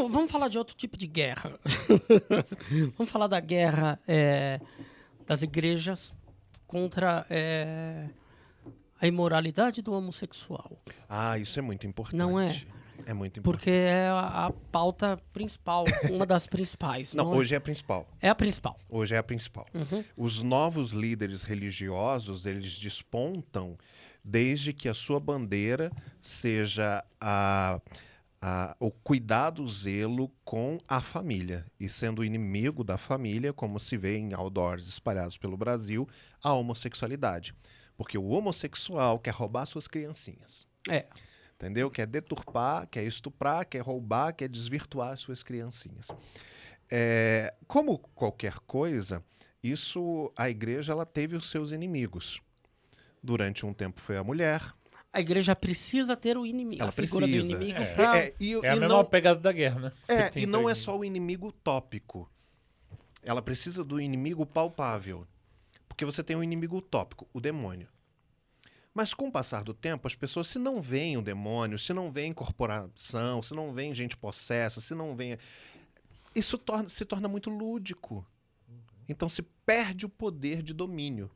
vamos falar de outro tipo de guerra. Vamos falar da guerra das igrejas contra a imoralidade do homossexual. Isso é muito importante. Não é? É muito importante. Porque é a pauta principal, uma das principais. Não, hoje é a principal. É a principal. Hoje é a principal. Os novos líderes religiosos, eles despontam desde que a sua bandeira seja o cuidado, o zelo com a família. E sendo inimigo da família, como se vê em outdoors espalhados pelo Brasil, a homossexualidade. Porque o homossexual quer roubar suas criancinhas. Entendeu? Quer deturpar, quer estuprar, quer roubar, quer desvirtuar suas criancinhas. Como qualquer coisa, a igreja ela teve os seus inimigos. Durante um tempo foi a mulher. A igreja precisa ter o inimigo. Ela a figura precisa. do inimigo. A mesma pegada da guerra, né? E não é só o inimigo utópico. Ela precisa do inimigo palpável. Porque você tem um inimigo utópico, o demônio. Mas com o passar do tempo, as pessoas, se não veem o demônio, se não veem corporação, se não veem gente possessa, se não veem... Isso se torna muito lúdico. Então se perde o poder de domínio.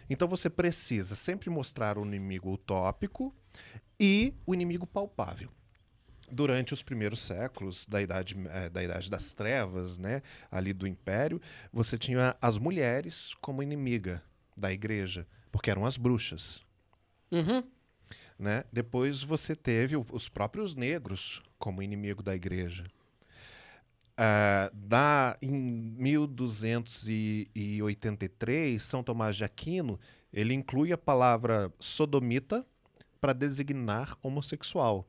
Então você precisa sempre mostrar o inimigo utópico e o inimigo palpável. Durante os primeiros séculos da Idade das Trevas, né, ali do Império, você tinha as mulheres como inimiga da igreja, porque eram as bruxas. Né? Depois você teve os próprios negros como inimigo da igreja. Em 1283, São Tomás de Aquino, ele inclui a palavra sodomita para designar homossexual.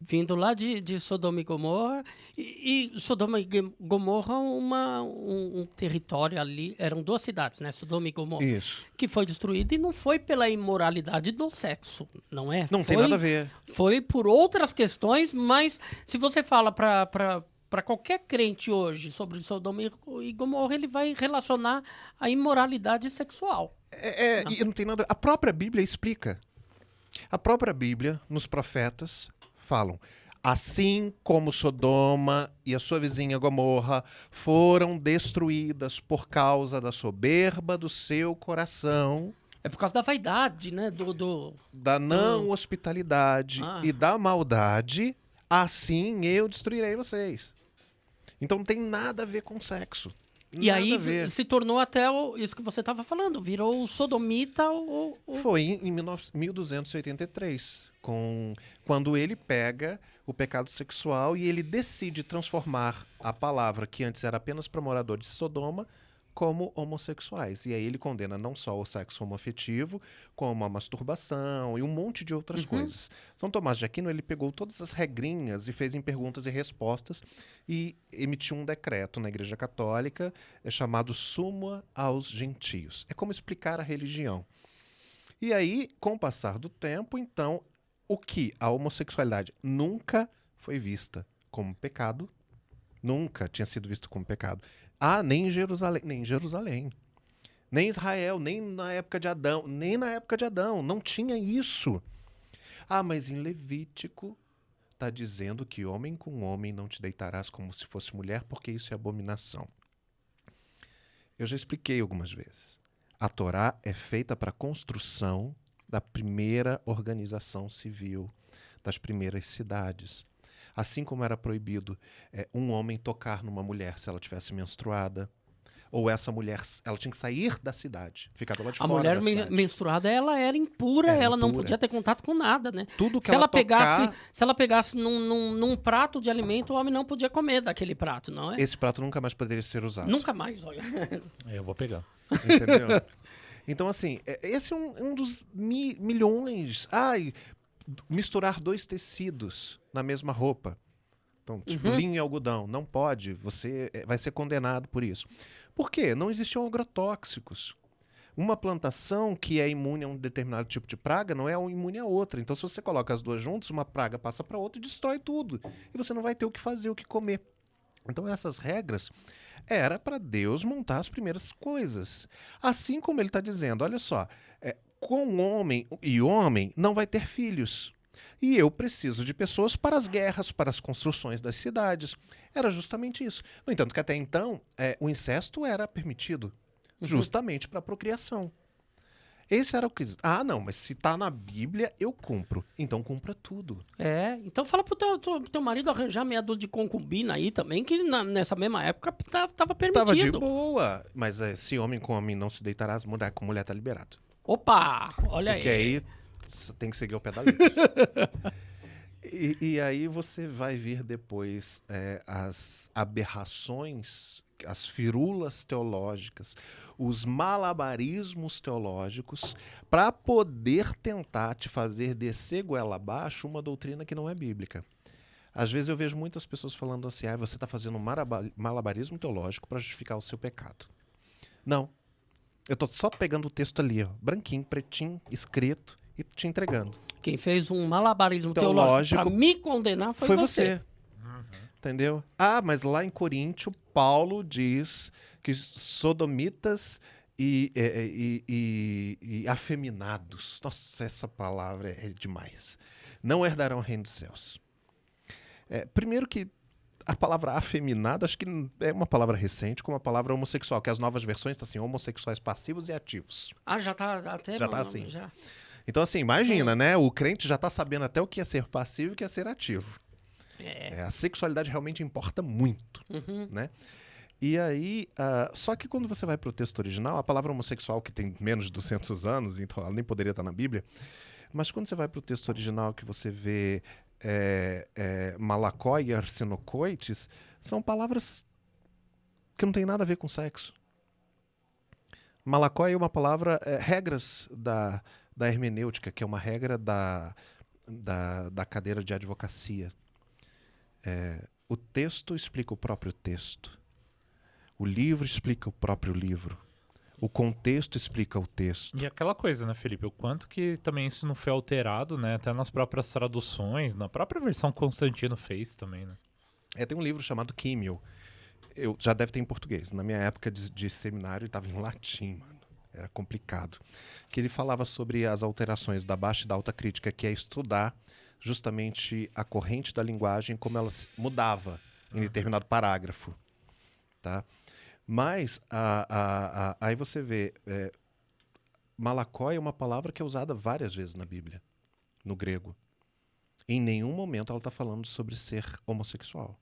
Vindo lá de Sodoma e Gomorra, e Sodoma e Gomorra, um território ali, eram 2 cidades, né? Sodoma e Gomorra. Isso. Que foi destruído e não foi pela imoralidade do sexo, não é? Não tem nada a ver. Foi por outras questões, mas se você fala para qualquer crente hoje sobre Sodoma e Gomorra, ele vai relacionar a imoralidade sexual. E não tem nada. A própria Bíblia explica. A própria Bíblia, nos profetas, falam: assim como Sodoma e a sua vizinha Gomorra foram destruídas por causa da soberba do seu coração. É por causa da vaidade, né? Da não hospitalidade e da maldade, assim eu destruirei vocês. Então não tem nada a ver com sexo. E aí se tornou até isso que você estava falando, virou o sodomita. Foi em 1283, quando ele pega o pecado sexual e ele decide transformar a palavra que antes era apenas para moradores de Sodoma como homossexuais. E aí ele condena não só o sexo homoafetivo, como a masturbação e um monte de outras coisas. São Tomás de Aquino, ele pegou todas as regrinhas e fez em perguntas e respostas e emitiu um decreto na Igreja Católica chamado Summa aos Gentios. É como explicar a religião. E aí, com o passar do tempo, então, a homossexualidade nunca foi vista como pecado, nunca tinha sido visto como pecado. Nem em Jerusalém, nem em Israel, nem na época de Adão, não tinha isso. Mas em Levítico está dizendo que homem com homem não te deitarás como se fosse mulher, porque isso é abominação. Eu já expliquei algumas vezes. A Torá é feita para a construção da primeira organização civil, das primeiras cidades. Assim como era proibido um homem tocar numa mulher se ela tivesse menstruada, ou essa mulher, ela tinha que sair da cidade, ficar do lado de fora da cidade. A mulher menstruada, ela era impura, ela não podia ter contato com nada, né? Tudo que se ela tocar... Se ela pegasse num prato de alimento, o homem não podia comer daquele prato, não é? Esse prato nunca mais poderia ser usado. Nunca mais, olha. Eu vou pegar. Entendeu? Então, assim, esse é um dos milhões... misturar 2 tecidos na mesma roupa. Então, tipo, linho e algodão. Não pode. Você vai ser condenado por isso. Por quê? Não existiam agrotóxicos. Uma plantação que é imune a um determinado tipo de praga não é imune a outra. Então, se você coloca as duas juntas, uma praga passa para outra e destrói tudo. E você não vai ter o que fazer, o que comer. Então, essas regras era para Deus montar as primeiras coisas. Assim como ele está dizendo, olha só, com homem e homem não vai ter filhos. E eu preciso de pessoas para as guerras, para as construções das cidades. Era justamente isso. No entanto, que até então, o incesto era permitido justamente para a procriação. Esse era o que... Ah, não, mas se tá na Bíblia, eu cumpro. Então cumpra tudo. Então fala pro teu marido arranjar meia dúzia de concubina aí também, que nessa mesma época tava permitido. Tava de boa. Mas se homem com homem não se deitará, mulher com mulher tá liberado. Opa, olha Porque aí. aí tem que seguir o pé da letra. E aí você vai ver depois as aberrações, as firulas teológicas, os malabarismos teológicos, para poder tentar te fazer descer goela abaixo uma doutrina que não é bíblica. Às vezes eu vejo muitas pessoas falando assim, você está fazendo um malabarismo teológico para justificar o seu pecado. Não. Eu tô só pegando o texto ali, ó, branquinho, pretinho, escrito, e te entregando. Quem fez um malabarismo teológico para me condenar foi você. Entendeu? Mas lá em Coríntio, Paulo diz que sodomitas e afeminados, nossa, essa palavra é demais, não herdarão o reino dos céus. Primeiro que a palavra afeminado, acho que é uma palavra recente, como a palavra homossexual, que as novas versões estão assim, homossexuais passivos e ativos. Já tá até... Já tá assim. Já. Então assim, imagina, né? O crente já tá sabendo até o que é ser passivo e o que é ser ativo. A sexualidade realmente importa muito, né? E aí, só que quando você vai para o texto original, a palavra homossexual, que tem menos de 200 anos, então ela nem poderia estar na Bíblia, mas quando você vai para o texto original, que você vê malakoi e arsenokoites, são palavras que não tem nada a ver com sexo. Malakoi é uma palavra, regras da hermenêutica, que é uma regra da cadeira de advocacia. O texto explica o próprio texto. O livro explica o próprio livro. O contexto explica o texto. E aquela coisa, né, Felipe? O quanto que também isso não foi alterado, né? Até nas próprias traduções, na própria versão que Constantino fez também, né? Tem um livro chamado Químio. Já deve ter em português. Na minha época de seminário, estava em latim, mano. Era complicado. Que ele falava sobre as alterações da baixa e da alta crítica, que é estudar justamente a corrente da linguagem, como ela mudava em determinado parágrafo. Tá? Mas aí você vê, malakoi é uma palavra que é usada várias vezes na Bíblia, no grego. Em nenhum momento ela está falando sobre ser homossexual.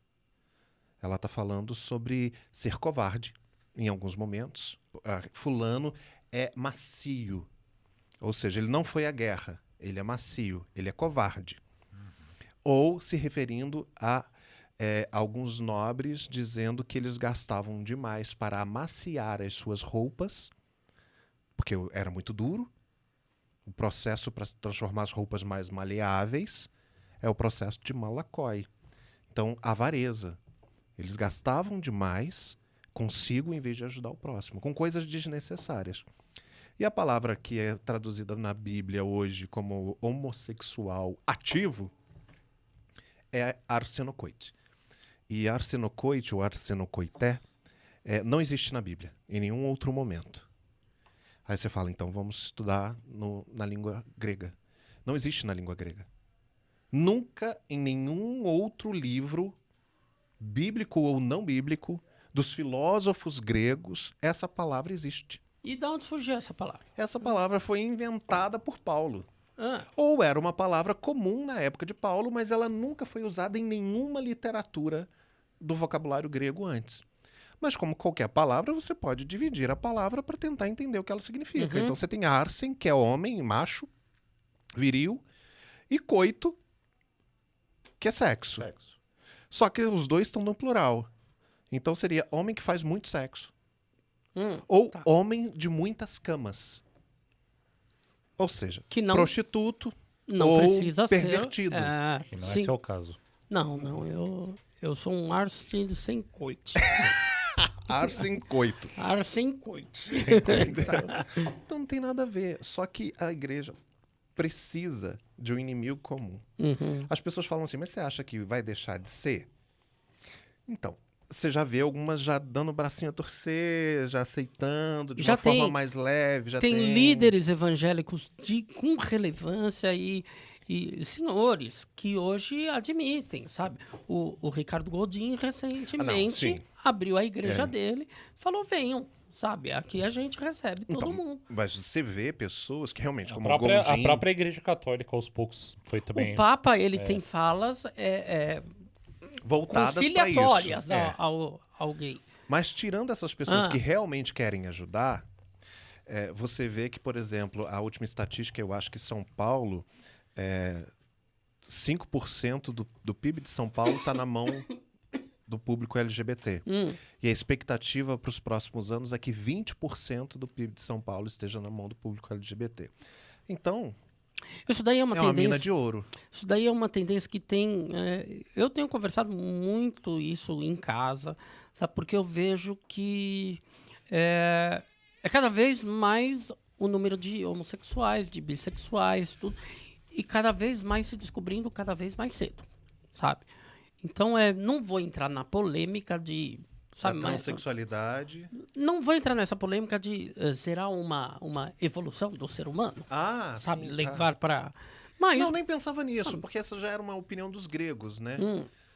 Ela está falando sobre ser covarde, em alguns momentos. Fulano é macio, ou seja, ele não foi à guerra, ele é macio, ele é covarde. Ou se referindo a alguns nobres dizendo que eles gastavam demais para amaciar as suas roupas, porque era muito duro. O processo para transformar as roupas mais maleáveis é o processo de malakoi. Então, avareza. Eles gastavam demais consigo em vez de ajudar o próximo, com coisas desnecessárias. E a palavra que é traduzida na Bíblia hoje como homossexual ativo é arsenokoite. E arsenokoite ou arsenokoité não existe na Bíblia, em nenhum outro momento. Aí você fala, então vamos estudar na língua grega. Não existe na língua grega. Nunca em nenhum outro livro, bíblico ou não bíblico, dos filósofos gregos, essa palavra existe. E de onde surgiu essa palavra? Essa palavra foi inventada por Paulo. Ou era uma palavra comum na época de Paulo, mas ela nunca foi usada em nenhuma literatura do vocabulário grego antes. Mas como qualquer palavra, você pode dividir a palavra para tentar entender o que ela significa. Então você tem arsen, que é homem, macho, viril, e coito, que é sexo. Só que os dois estão no plural. Então seria homem que faz muito sexo. Ou homem de muitas camas. Ou seja, que não, prostituto não ou precisa pervertido. Que não é seu caso. Não, eu sou um arsen sem coite. Arsen coito. Arsen coite. Então não tem nada a ver. Só que a igreja precisa de um inimigo comum. As pessoas falam assim, mas você acha que vai deixar de ser? Então, você já vê algumas já dando o bracinho a torcer, já aceitando de uma forma mais leve. Já tem líderes evangélicos com relevância e e senhores que hoje admitem, sabe? O Ricardo Godin recentemente sim. abriu a igreja dele, falou, venham, sabe? Aqui a gente recebe todo mundo. Mas você vê pessoas que realmente, A como o própria, Gondim... a própria Igreja Católica, aos poucos, foi também... O Papa, ele tem falas voltadas para isso. conciliatórias ao gay. Mas tirando essas pessoas que realmente querem ajudar, você vê que, por exemplo, a última estatística, eu acho que São Paulo, 5% do PIB de São Paulo está na mão do público LGBT. E a expectativa para os próximos anos é que 20% do PIB de São Paulo esteja na mão do público LGBT. Então, isso daí é uma uma tendência. mina de ouro. Isso daí é uma tendência que tem. Eu tenho conversado muito isso em casa, sabe? Porque eu vejo que é cada vez mais o número de homossexuais, de bissexuais, tudo, e cada vez mais se descobrindo cada vez mais cedo, sabe? Então, não vou entrar na polêmica de... Sabe, A transexualidade... Não vou entrar nessa polêmica de será uma evolução do ser humano, sabe? sim, Levar para... Mas... Não, nem pensava nisso, porque essa já era uma opinião dos gregos, né?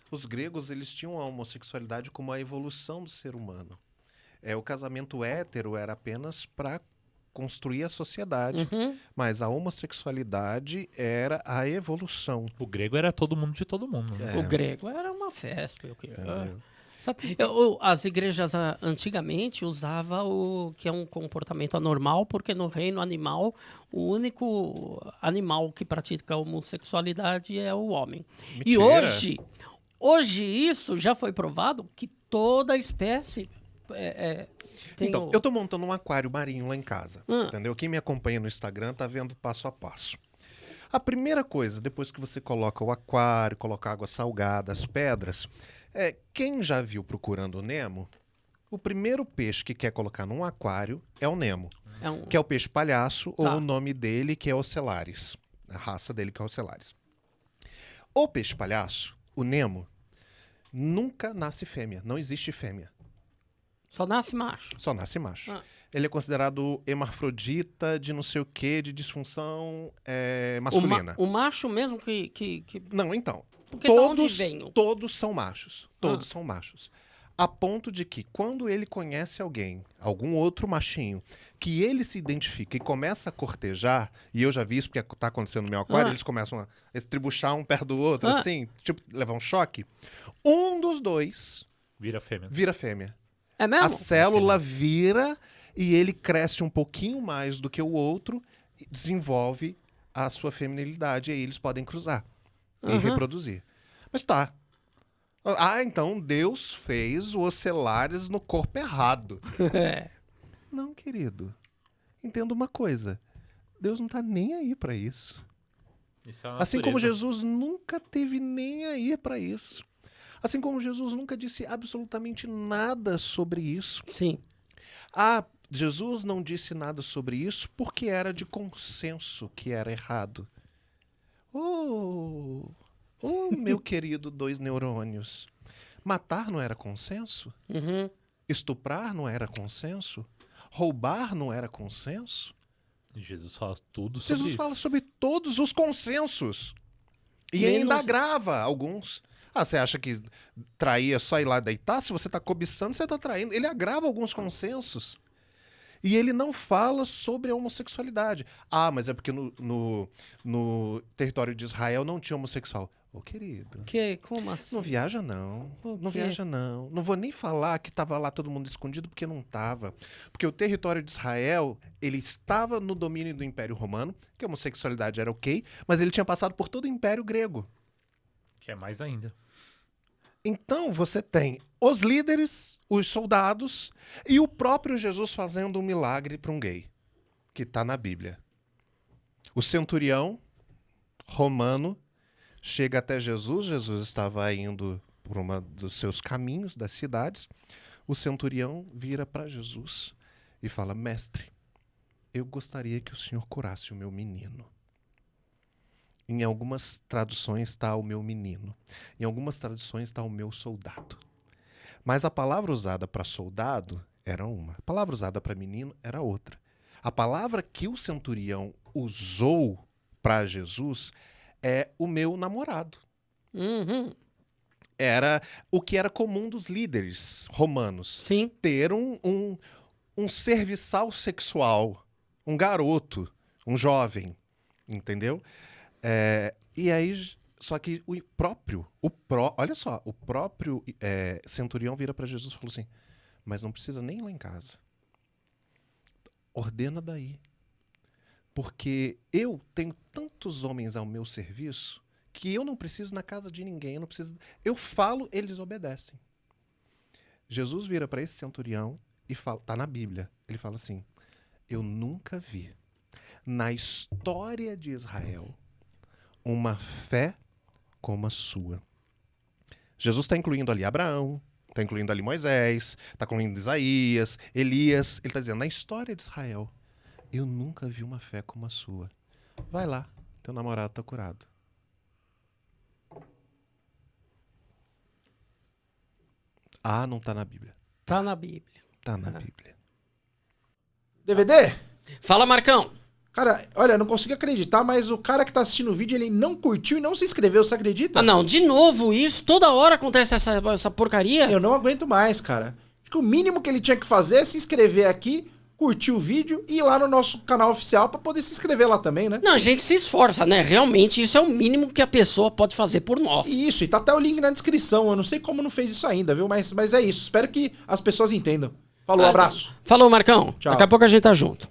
Os gregos, eles tinham a homossexualidade como a evolução do ser humano. O casamento hétero era apenas para construir a sociedade, mas a homossexualidade era a evolução. O grego era todo mundo de todo mundo. Né? O grego era uma festa. Sabe? As igrejas antigamente usavam o que é um comportamento anormal, porque no reino animal, o único animal que pratica a homossexualidade é o homem. Mentira. E hoje isso já foi provado que toda espécie tem Então, eu tô montando um aquário marinho lá em casa, entendeu? Quem me acompanha no Instagram tá vendo passo a passo. A primeira coisa, depois que você coloca o aquário, coloca água salgada, as pedras, quem já viu Procurando o Nemo, o primeiro peixe que quer colocar num aquário é o Nemo, que é o peixe palhaço, ou o nome dele que é Ocelares, a raça dele que é Ocelares. O peixe palhaço, o Nemo, nunca nasce fêmea, não existe fêmea. Só nasce macho. Só nasce macho. Ele é considerado hermafrodita de não sei o quê, de disfunção masculina. O macho mesmo que... Não, então. Porque todos são machos. Todos são machos. A ponto de que quando ele conhece alguém, algum outro machinho, que ele se identifica e começa a cortejar, e eu já vi isso porque tá acontecendo no meu aquário, eles começam a estribuchar um perto do outro, assim, tipo, levar um choque. Um dos dois Vira fêmea. vira fêmea. É mesmo? A célula vira e ele cresce um pouquinho mais do que o outro e desenvolve a sua feminilidade. E aí eles podem cruzar e reproduzir. Mas tá. Então Deus fez o Ocelares no corpo errado. Não, querido. Entenda uma coisa. Deus não tá nem aí pra isso. Isso é Assim como Jesus nunca teve nem aí pra isso. Assim como Jesus nunca disse absolutamente nada sobre isso. Sim. Jesus não disse nada sobre isso porque era de consenso que era errado. Meu querido 2 neurônios. Matar não era consenso? Estuprar não era consenso? Roubar não era consenso? Jesus fala tudo sobre Jesus isso. fala sobre todos os consensos. E ainda agrava alguns. Você acha que trair é só ir lá deitar? Se você está cobiçando, você está traindo. Ele agrava alguns consensos. E ele não fala sobre a homossexualidade. Mas é porque no território de Israel não tinha homossexual. Querido. Como assim? Não viaja, não. Não viaja, não. Não vou nem falar que estava lá todo mundo escondido, porque não estava. Porque o território de Israel, ele estava no domínio do Império Romano, que a homossexualidade era ok, mas ele tinha passado por todo o Império Grego. Que é mais ainda. Então você tem os líderes, os soldados e o próprio Jesus fazendo um milagre para um gay, que está na Bíblia. O centurião romano chega até Jesus, Jesus estava indo por um dos seus caminhos das cidades. O centurião vira para Jesus e fala: mestre, eu gostaria que o senhor curasse o meu menino. Em algumas traduções está o meu menino. Em algumas traduções está o meu soldado. Mas a palavra usada para soldado era uma. A palavra usada para menino era outra. A palavra que o centurião usou para Jesus é o meu namorado. Uhum. Era o que era comum dos líderes romanos. Sim. Ter um serviçal sexual, um garoto, um jovem, entendeu? E aí, só que olha só, o próprio centurião vira para Jesus e falou assim, mas não precisa nem ir lá em casa. Ordena daí. Porque eu tenho tantos homens ao meu serviço que eu não preciso na casa de ninguém, eu falo, eles obedecem. Jesus vira para esse centurião e fala, tá na Bíblia, ele fala assim, eu nunca vi na história de Israel uma fé como a sua. Jesus está incluindo ali Abraão, está incluindo ali Moisés, está incluindo Isaías, Elias, ele está dizendo, na história de Israel, eu nunca vi uma fé como a sua. Vai lá, teu namorado está curado. Ah, não tá na Bíblia. Tá na Bíblia. Tá na Bíblia. DVD? Fala, Marcão. Cara, olha, não consigo acreditar, mas o cara que tá assistindo o vídeo, ele não curtiu e não se inscreveu, você acredita? Ah, não, de novo isso? Toda hora acontece essa porcaria? Eu não aguento mais, cara. Acho que o mínimo que ele tinha que fazer é se inscrever aqui, curtir o vídeo e ir lá no nosso canal oficial pra poder se inscrever lá também, né? Não, a gente se esforça, né? Realmente isso é o mínimo que a pessoa pode fazer por nós. Isso, e tá até o link na descrição. Eu não sei como não fez isso ainda, viu? Mas é isso. Espero que as pessoas entendam. Falou, abraço. Falou, Marcão. Tchau. Daqui a pouco a gente tá junto.